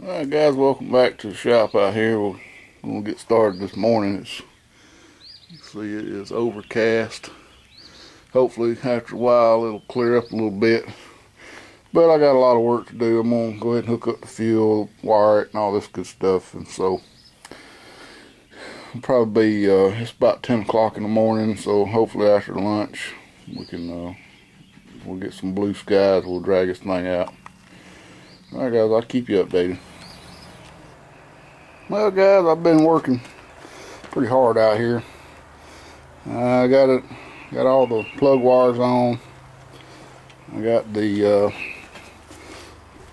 Alright guys, welcome back to the shop out here. We're going to get started this morning. You see it is overcast. Hopefully after a while it'll clear up a little bit. But I got a lot of work to do. I'm going to go ahead and hook up the fuel, wire it, and all this good stuff. And so it'll probably be, it's about 10 o'clock in the morning, so hopefully after lunch we can, we'll get some blue skies. We'll drag this thing out. Alright guys, I'll keep you updated. Well guys, I've been working pretty hard out here. I got all the plug wires on. I got the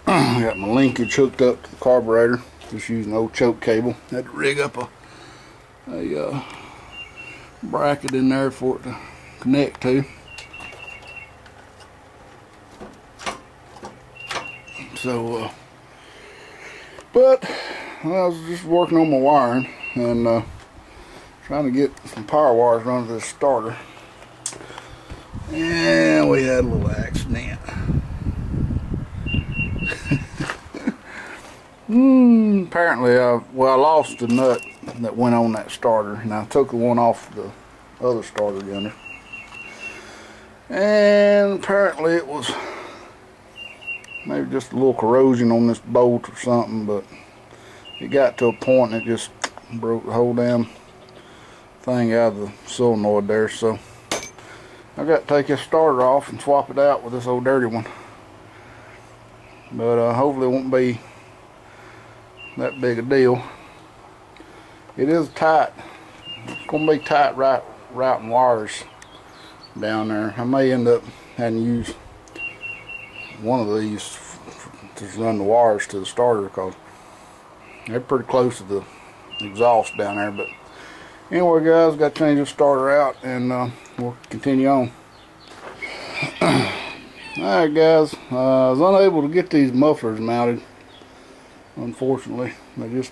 got my linkage hooked up to the carburetor, just using an old choke cable. Had to rig up a bracket in there for it to connect to. So but I was just working on my wiring and trying to get some power wires running to this starter, and we had a little accident. Apparently I lost the nut that went on that starter, and I took the one off the other starter yonder, and apparently it was maybe just a little corrosion on this bolt or something, but it got to a point and it just broke the whole damn thing out of the solenoid there. So I got to take this starter off and swap it out with this old dirty one. But hopefully it won't be that big a deal. It is tight. It's going to be tight routing wires down there. I may end up having to use one of these to run the wires to the starter, because they're pretty close to the exhaust down there. But anyway guys, got to change the starter out and we'll continue on. Alright guys, I was unable to get these mufflers mounted, unfortunately. I just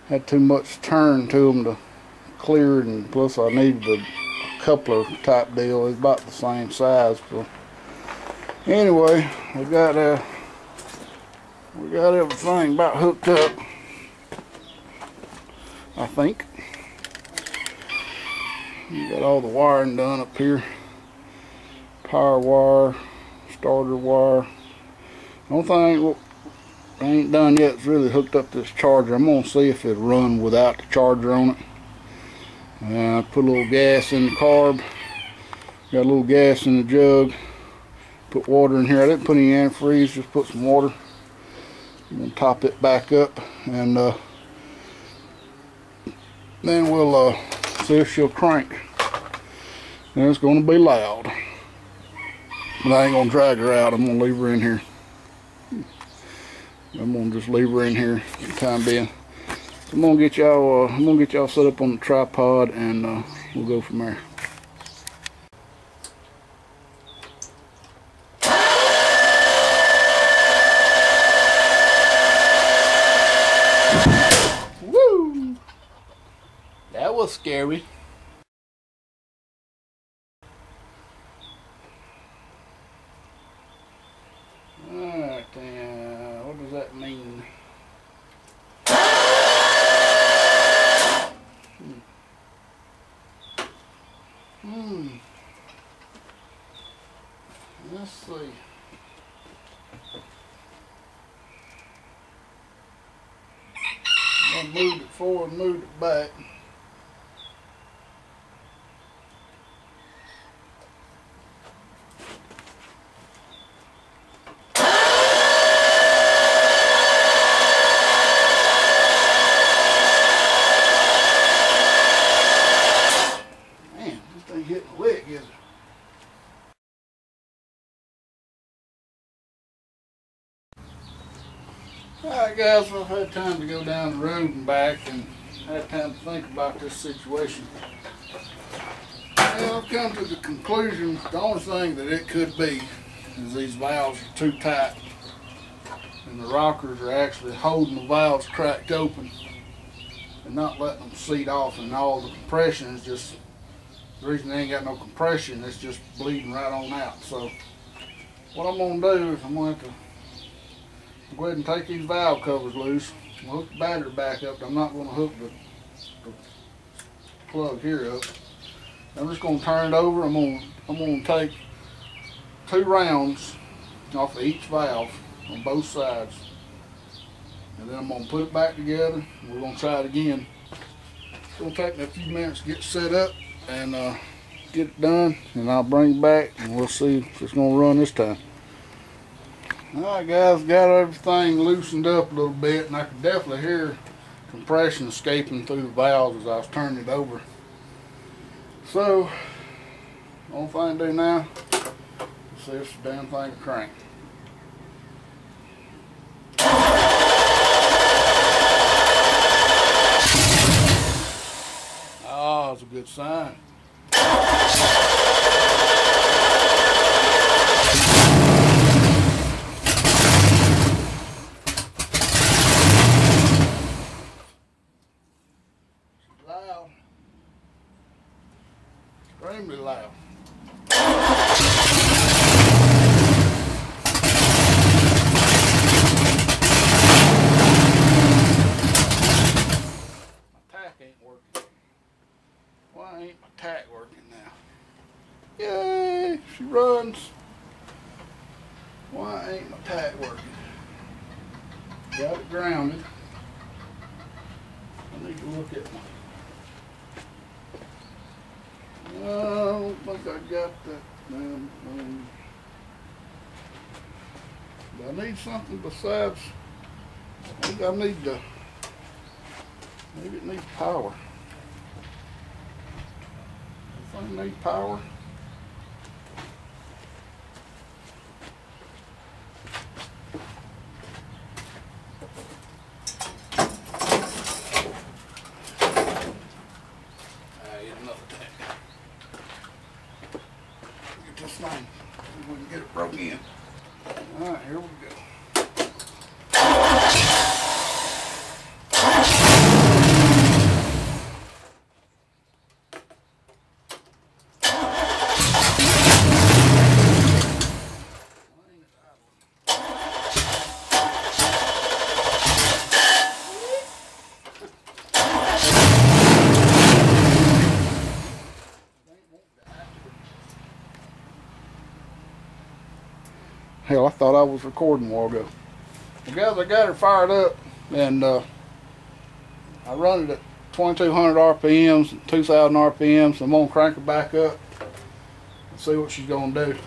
had too much turn to them to clear it, and plus I needed a coupler type deal. It's about the same size. So anyway, we got everything about hooked up, I think. We got all the wiring done up here. Power wire, starter wire. The only thing I ain't done yet is really hooked up this charger. I'm gonna see if it'll run without the charger on it. I put a little gas in the carb. Got a little gas in the jug. Put water in here. I didn't put any antifreeze, just put some water. I'm going to top it back up, and then we'll see if she'll crank. And it's going to be loud. But I ain't going to drag her out. I'm going to leave her in here. I'm going to just leave her in here for the time being. So I'm going to get y'all set up on the tripod, and we'll go from there. That was scary. Alright then, what does that mean? Let's see. I moved it forward, moved it back. Man, this thing hitting the lick, is it? Alright guys, well, I've had time to go down the road and back, and had time to think about this situation. Well, I've come to the conclusion the only thing that it could be is these valves are too tight, and the rockers are actually holding the valves cracked open and not letting them seat off, and all the compression is just, the reason they ain't got no compression, it's just bleeding right on out. So what I'm going to do is I'm going to have to Go ahead and take these valve covers loose. I'll hook the battery back up. I'm not going to hook the plug here up. I'm just going to turn it over. I'm going to take 2 rounds off of each valve on both sides, and then I'm going to put it back together. We're going to try it again. It's going to take me a few minutes to get set up and get it done, and I'll bring it back and we'll see if it's going to run this time. Alright guys, got everything loosened up a little bit, and I could definitely hear compression escaping through the valves as I was turning it over. So, only thing to do now is see if the damn thing will crank. Oh, that's a good sign. Loud. Extremely loud. My tack ain't working. Why ain't my tack working now? Yay! She runs. Why ain't my tack working? Got it grounded. I need to look at my... I don't think I got that damn thing. I need something besides... I think I need to... Maybe it needs power. This thing needs power. This thing, see if we can get it broke in. Alright, here we go. Hell, I thought I was recording a while ago. Well, guys, I got her fired up, and I run it at 2200 RPMs, 2000 RPMs. So I'm gonna crank her back up and see what she's gonna do.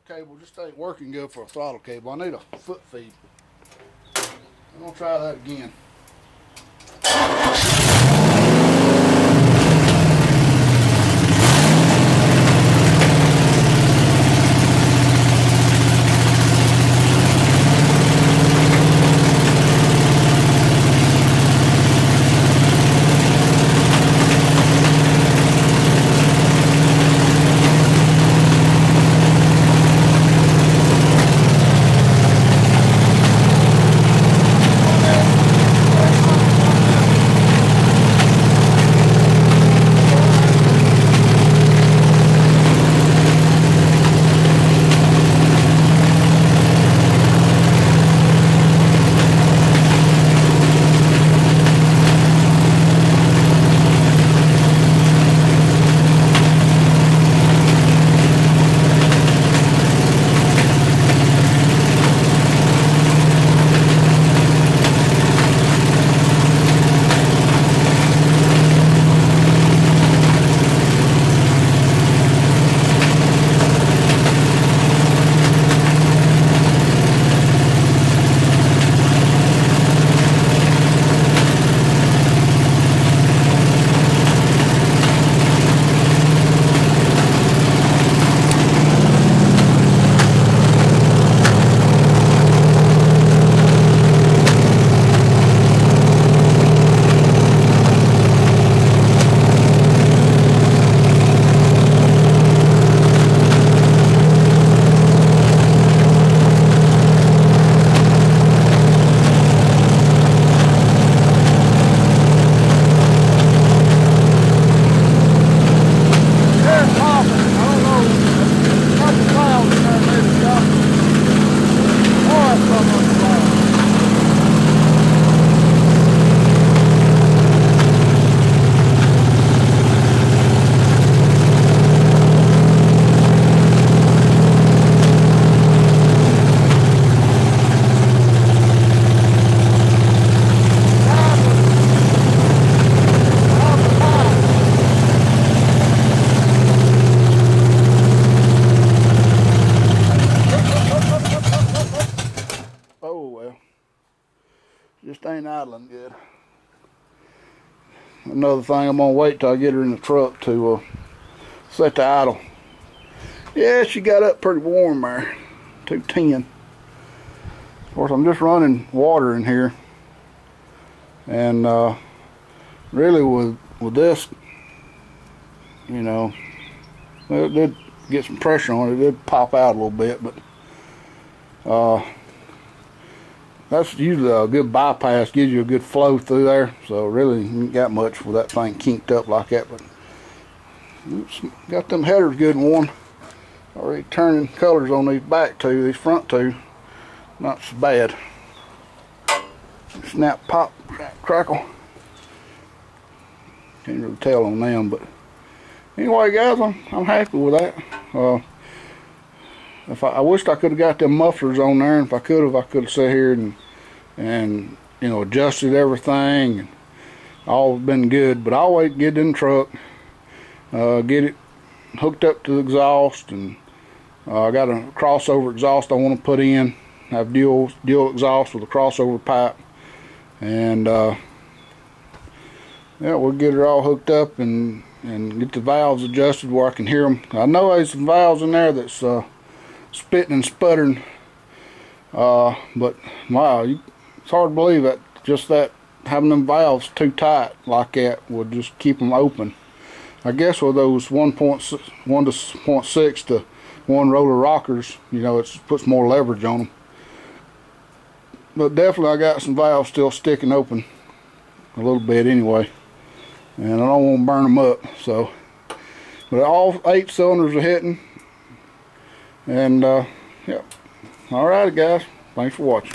Cable just ain't working good for a throttle cable. I need a foot feed. I'm gonna try that again. Just ain't idling good. Another thing, I'm gonna wait till I get her in the truck to set the idle. Yeah, she got up pretty warm there, 210. Of course, I'm just running water in here, and really with this, you know, it did get some pressure on it. It did pop out a little bit, but that's usually a good bypass, gives you a good flow through there. So really, you ain't got much with that thing kinked up like that. But oops, got them headers good and warm. Already turning colors on these back two, these front two, not so bad. Snap, pop, crackle. Can't really tell on them, but anyway, guys, I'm happy with that. I wished I could have got them mufflers on there, and if I could have sat here and you know, adjusted everything, and all been good. But I'll wait, get it in the truck, get it hooked up to the exhaust, and I got a crossover exhaust I want to put in. Have dual exhaust with a crossover pipe, and yeah, we'll get it all hooked up and get the valves adjusted where I can hear them. I know there's some valves in there that's spitting and sputtering, but wow, it's hard to believe that just that having them valves too tight like that would just keep them open. I guess with those 1.6 to 1 roller rockers, you know, it puts more leverage on them. But definitely I got some valves still sticking open a little bit anyway, and I don't want to burn them up. So, but all 8 cylinders are hitting, and yeah. Alrighty, guys, thanks for watching.